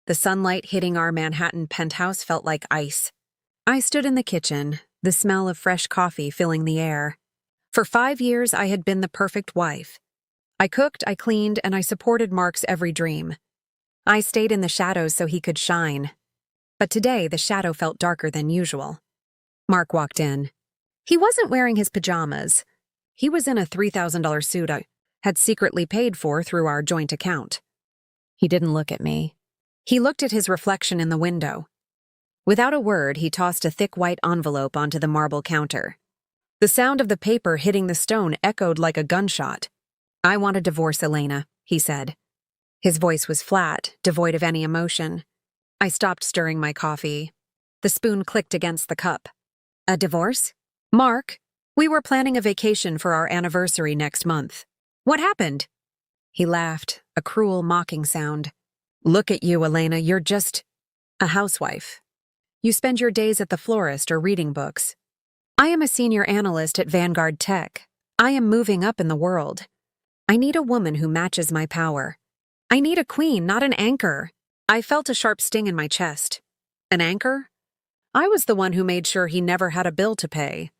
The sunlight hitting our Manhattan penthouse felt like ice. I stood in the kitchen, the smell of fresh coffee filling the air. For 5 years, I had been the perfect wife. I cooked, I cleaned, and I supported Mark's every dream. I stayed in the shadows so he could shine. But today, the shadow felt darker than usual. Mark walked in. He wasn't wearing his pajamas. He was in a $3,000 suit I had secretly paid for through our joint account. He didn't look at me. He looked at his reflection in the window. Without a word, he tossed a thick white envelope onto the marble counter. The sound of the paper hitting the stone echoed like a gunshot. "I want a divorce, Elena," he said. His voice was flat, devoid of any emotion. I stopped stirring my coffee. The spoon clicked against the cup. "A divorce? Mark, we were planning a vacation for our anniversary next month. What happened?" He laughed, a cruel, mocking sound. "Look at you, Elena, you're just a housewife. You spend your days at the florist or reading books. I am a senior analyst at Vanguard Tech. I am moving up in the world. I need a woman who matches my power. I need a queen, not an anchor." I felt a sharp sting in my chest. An anchor? I was the one who made sure he never had a bill to pay.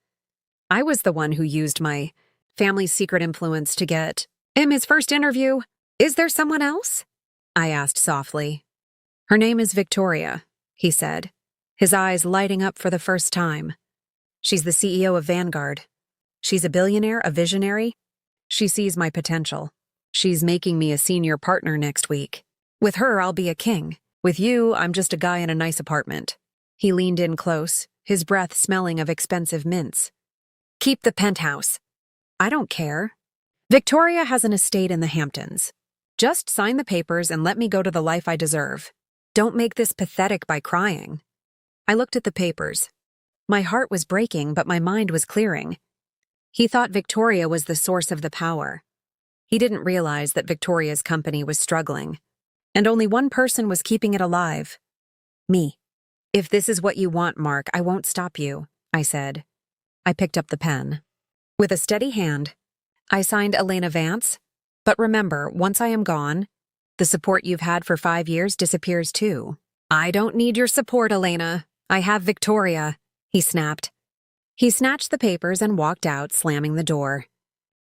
I was the one who used my family's secret influence to get him his first interview. "Is there someone else?" I asked softly. "Her name is Victoria," he said, his eyes lighting up for the first time. "She's the CEO of Vanguard. She's a billionaire, a visionary. She sees my potential. She's making me a senior partner next week. With her, I'll be a king. With you, I'm just a guy in a nice apartment." He leaned in close, his breath smelling of expensive mints. "Keep the penthouse." "I don't care. Victoria has an estate in the Hamptons. Just sign the papers and let me go to the life I deserve. Don't make this pathetic by crying." I looked at the papers. My heart was breaking, but my mind was clearing. He thought Victoria was the source of the power. He didn't realize that Victoria's company was struggling, and only one person was keeping it alive: me. "If this is what you want, Mark, I won't stop you," I said. I picked up the pen. With a steady hand, I signed Elena Vance. "But remember, once I am gone, the support you've had for 5 years disappears too." "I don't need your support, Elena. I have Victoria," he snapped. He snatched the papers and walked out, slamming the door.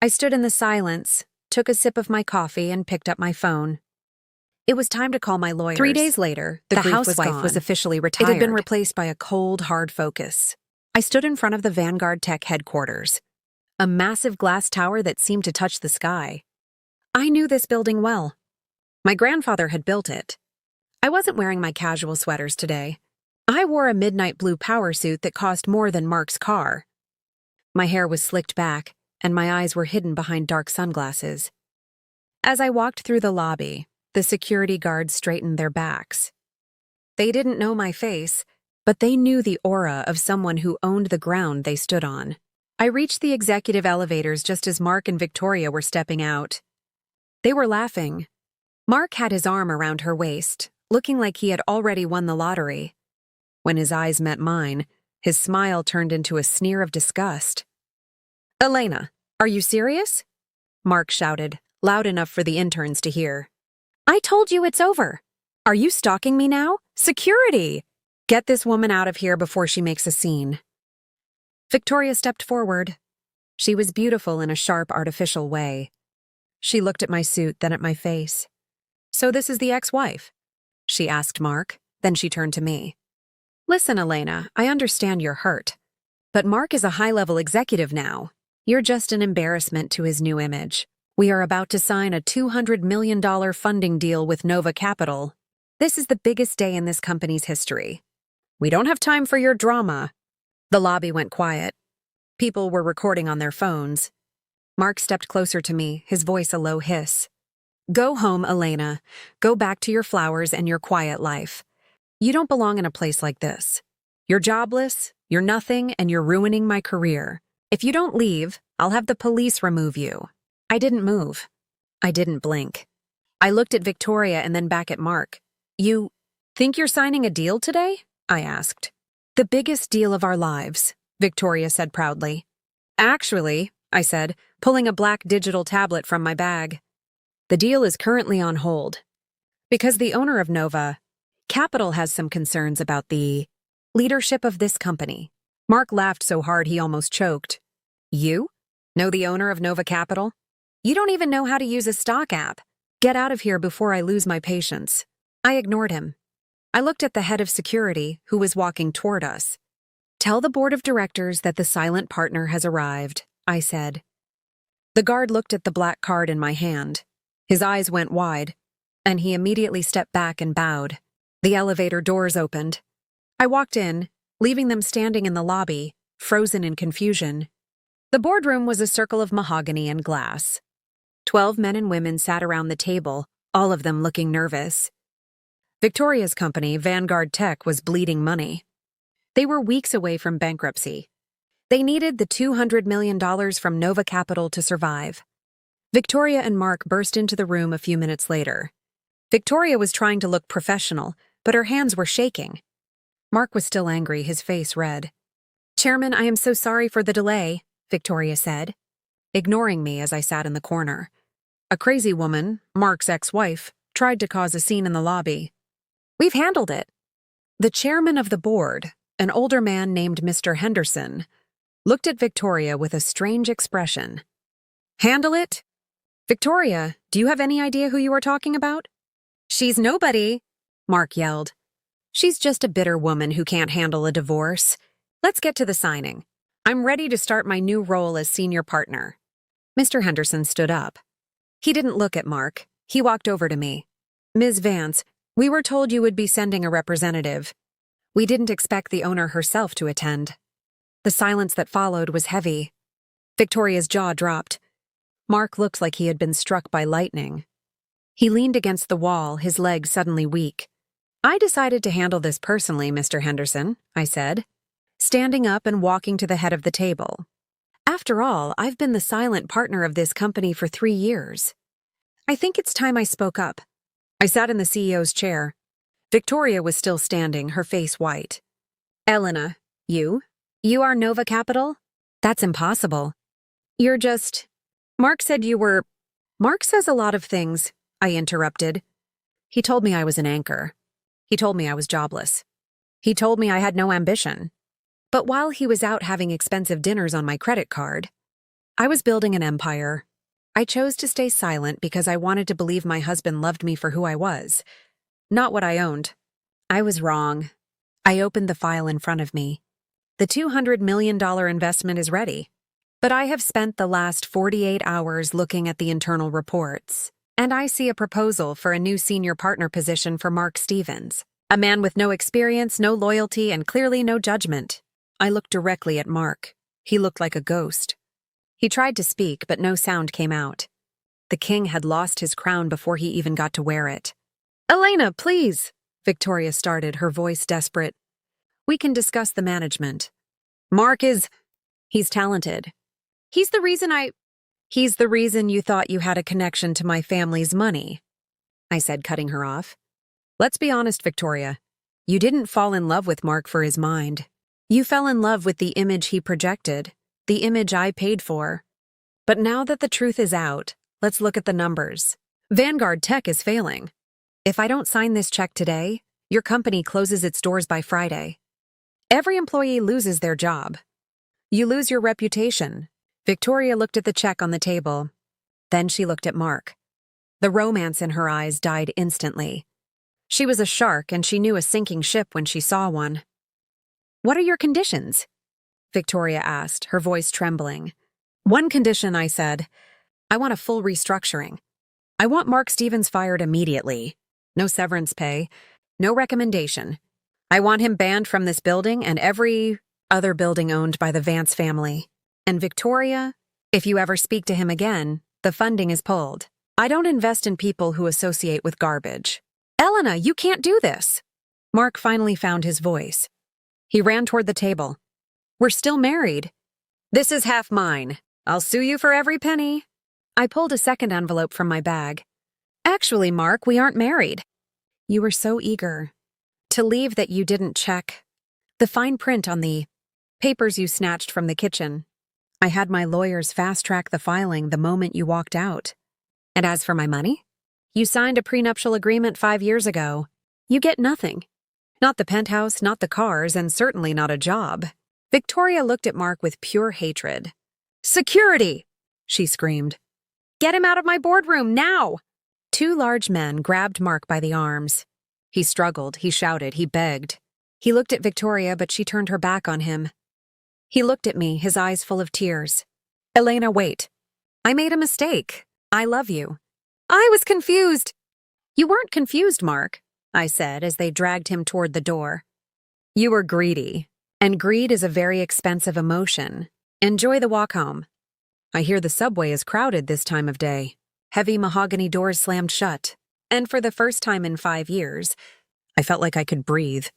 I stood in the silence, took a sip of my coffee, and picked up my phone. It was time to call my lawyers. 3 days later, the housewife was gone. was officially retired. It had been replaced by a cold, hard focus. I stood in front of the Vanguard Tech headquarters, a massive glass tower that seemed to touch the sky. I knew this building well. My grandfather had built it. I wasn't wearing my casual sweaters today. I wore a midnight blue power suit that cost more than Mark's car. My hair was slicked back, and my eyes were hidden behind dark sunglasses. As I walked through the lobby, the security guards straightened their backs. They didn't know my face, but they knew the aura of someone who owned the ground they stood on. I reached the executive elevators just as Mark and Victoria were stepping out. They were laughing. Mark had his arm around her waist, looking like he had already won the lottery. When his eyes met mine, his smile turned into a sneer of disgust. "Elena, are you serious?" Mark shouted, loud enough for the interns to hear. "I told you it's over. Are you stalking me now? Security! Get this woman out of here before she makes a scene." Victoria stepped forward. She was beautiful in a sharp, artificial way. She looked at my suit, then at my face. "So this is the ex-wife?" she asked Mark. Then she turned to me. "Listen, Elena, I understand you're hurt. But Mark is a high-level executive now. You're just an embarrassment to his new image. We are about to sign a $200 million funding deal with Nova Capital. This is the biggest day in this company's history. We don't have time for your drama." The lobby went quiet. People were recording on their phones. Mark stepped closer to me, his voice a low hiss. "Go home, Elena. Go back to your flowers and your quiet life. You don't belong in a place like this. You're jobless, you're nothing, and you're ruining my career. If you don't leave, I'll have the police remove you." I didn't move. I didn't blink. I looked at Victoria and then back at Mark. "You think you're signing a deal today?" I asked. "The biggest deal of our lives," Victoria said proudly. "Actually," I said, pulling a black digital tablet from my bag, "the deal is currently on hold. Because the owner of Nova, Capital has some concerns about the leadership of this company. Mark laughed so hard he almost choked. You? Know the owner of Nova Capital? You don't even know how to use a stock app. Get out of here before I lose my patience. I ignored him. I looked at the head of security, who was walking toward us. Tell the board of directors that the silent partner has arrived, I said. The guard looked at the black card in my hand. His eyes went wide, and he immediately stepped back and bowed. The elevator doors opened. I walked in, leaving them standing in the lobby, frozen in confusion. The boardroom was a circle of mahogany and glass. 12 men and women sat around the table, all of them looking nervous. Victoria's company, Vanguard Tech, was bleeding money. They were weeks away from bankruptcy. They needed the $200 million from Nova Capital to survive. Victoria and Mark burst into the room a few minutes later. Victoria was trying to look professional, but her hands were shaking. Mark was still angry, his face red. Chairman, I am so sorry for the delay, Victoria said, ignoring me as I sat in the corner. A crazy woman, Mark's ex-wife, tried to cause a scene in the lobby. We've handled it. The chairman of the board, an older man named Mr. Henderson, looked at Victoria with a strange expression. Handle it? Victoria, do you have any idea who you are talking about? She's nobody, Mark yelled. She's just a bitter woman who can't handle a divorce. Let's get to the signing. I'm ready to start my new role as senior partner. Mr. Henderson stood up. He didn't look at Mark. He walked over to me. Ms. Vance, we were told you would be sending a representative. We didn't expect the owner herself to attend. The silence that followed was heavy. Victoria's jaw dropped. Mark looked like he had been struck by lightning. He leaned against the wall, his legs suddenly weak. I decided to handle this personally, Mr. Henderson, I said, standing up and walking to the head of the table. After all, I've been the silent partner of this company for 3 years. I think it's time I spoke up. I sat in the CEO's chair. Victoria was still standing, her face white. Elena, you? You are Nova Capital? That's impossible. You're just... Mark said you were... Mark says a lot of things, I interrupted. He told me I was an anchor. He told me I was jobless. He told me I had no ambition. But while he was out having expensive dinners on my credit card, I was building an empire. I chose to stay silent because I wanted to believe my husband loved me for who I was, not what I owned. I was wrong. I opened the file in front of me. The $200 million investment is ready. But I have spent the last 48 hours looking at the internal reports, and I see a proposal for a new senior partner position for Mark Stevens, a man with no experience, no loyalty, and clearly no judgment. I looked directly at Mark. He looked like a ghost. He tried to speak, but no sound came out. The king had lost his crown before he even got to wear it. Elena, please, Victoria started, her voice desperate. We can discuss the management. Mark is... He's talented. He's the reason you thought you had a connection to my family's money, I said, cutting her off. Let's be honest, Victoria. You didn't fall in love with Mark for his mind. You fell in love with the image he projected, the image I paid for. But now that the truth is out, let's look at the numbers. Vanguard Tech is failing. If I don't sign this check today, your company closes its doors by Friday. Every employee loses their job. You lose your reputation. Victoria looked at the check on the table. Then she looked at Mark. The romance in her eyes died instantly. She was a shark and she knew a sinking ship when she saw one. What are your conditions? Victoria asked, her voice trembling. One condition, I said. I want a full restructuring. I want Mark Stevens fired immediately. No severance pay. No recommendation. I want him banned from this building and every other building owned by the Vance family. And Victoria, if you ever speak to him again, the funding is pulled. I don't invest in people who associate with garbage. Elena, you can't do this. Mark finally found his voice. He ran toward the table. We're still married. This is half mine. I'll sue you for every penny. I pulled a second envelope from my bag. Actually, Mark, we aren't married. You were so eager to leave that you didn't check the fine print on the papers you snatched from the kitchen. I had my lawyers fast-track the filing the moment you walked out. And as for my money? You signed a prenuptial agreement 5 years ago. You get nothing. Not the penthouse, not the cars, and certainly not a job. Victoria looked at Mark with pure hatred. Security! She screamed. Get him out of my boardroom, now! Two large men grabbed Mark by the arms. He struggled, he shouted, he begged. He looked at Victoria, but she turned her back on him. He looked at me, his eyes full of tears. Elena, wait. I made a mistake. I love you. I was confused. You weren't confused, Mark, I said as they dragged him toward the door. You were greedy, and greed is a very expensive emotion. Enjoy the walk home. I hear the subway is crowded this time of day. Heavy mahogany doors slammed shut, and for the first time in 5 years, I felt like I could breathe.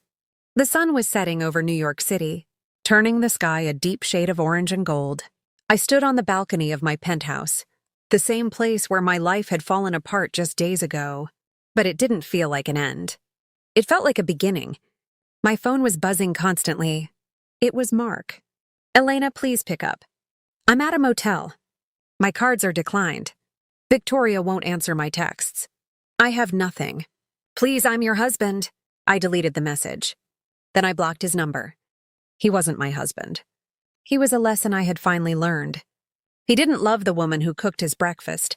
The sun was setting over New York City, turning the sky a deep shade of orange and gold. I stood on the balcony of my penthouse, the same place where my life had fallen apart just days ago, but it didn't feel like an end. It felt like a beginning. My phone was buzzing constantly. It was Mark. Elena, please pick up. I'm at a motel. My cards are declined. Victoria won't answer my texts. I have nothing. Please, I'm your husband. I deleted the message. Then I blocked his number. He wasn't my husband. He was a lesson I had finally learned. He didn't love the woman who cooked his breakfast.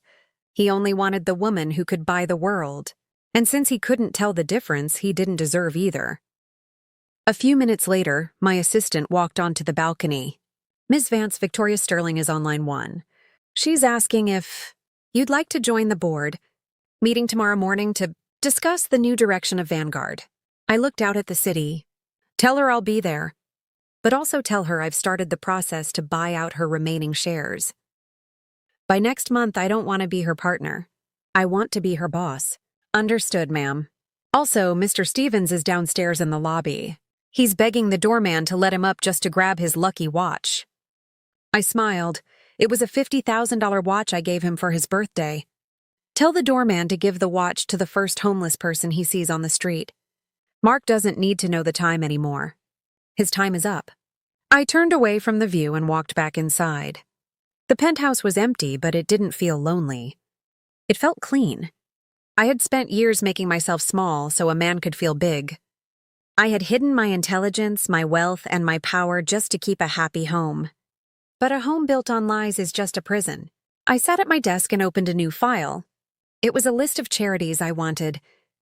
He only wanted the woman who could buy the world. And since he couldn't tell the difference, he didn't deserve either. A few minutes later, my assistant walked onto the balcony. Ms. Vance, Victoria Sterling is on line 1. She's asking if you'd like to join the board. Meeting tomorrow morning to discuss the new direction of Vanguard. I looked out at the city. Tell her I'll be there. But also tell her I've started the process to buy out her remaining shares. By next month, I don't want to be her partner. I want to be her boss. Understood, ma'am. Also, Mr. Stevens is downstairs in the lobby. He's begging the doorman to let him up just to grab his lucky watch. I smiled. It was a $50,000 watch I gave him for his birthday. Tell the doorman to give the watch to the first homeless person he sees on the street. Mark doesn't need to know the time anymore. His time is up. I turned away from the view and walked back inside. The penthouse was empty, but it didn't feel lonely. It felt clean. I had spent years making myself small so a man could feel big. I had hidden my intelligence, my wealth, and my power just to keep a happy home. But a home built on lies is just a prison. I sat at my desk and opened a new file. It was a list of charities I wanted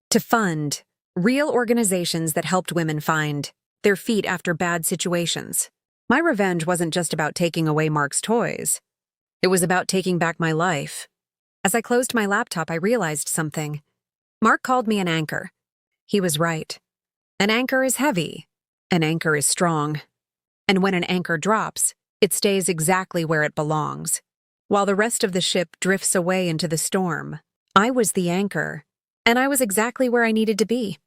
to fund, real organizations that helped women find their feet after bad situations. My revenge wasn't just about taking away Mark's toys. It was about taking back my life. As I closed my laptop, I realized something. Mark called me an anchor. He was right. An anchor is heavy. An anchor is strong. And when an anchor drops, it stays exactly where it belongs. While the rest of the ship drifts away into the storm, I was the anchor, and I was exactly where I needed to be.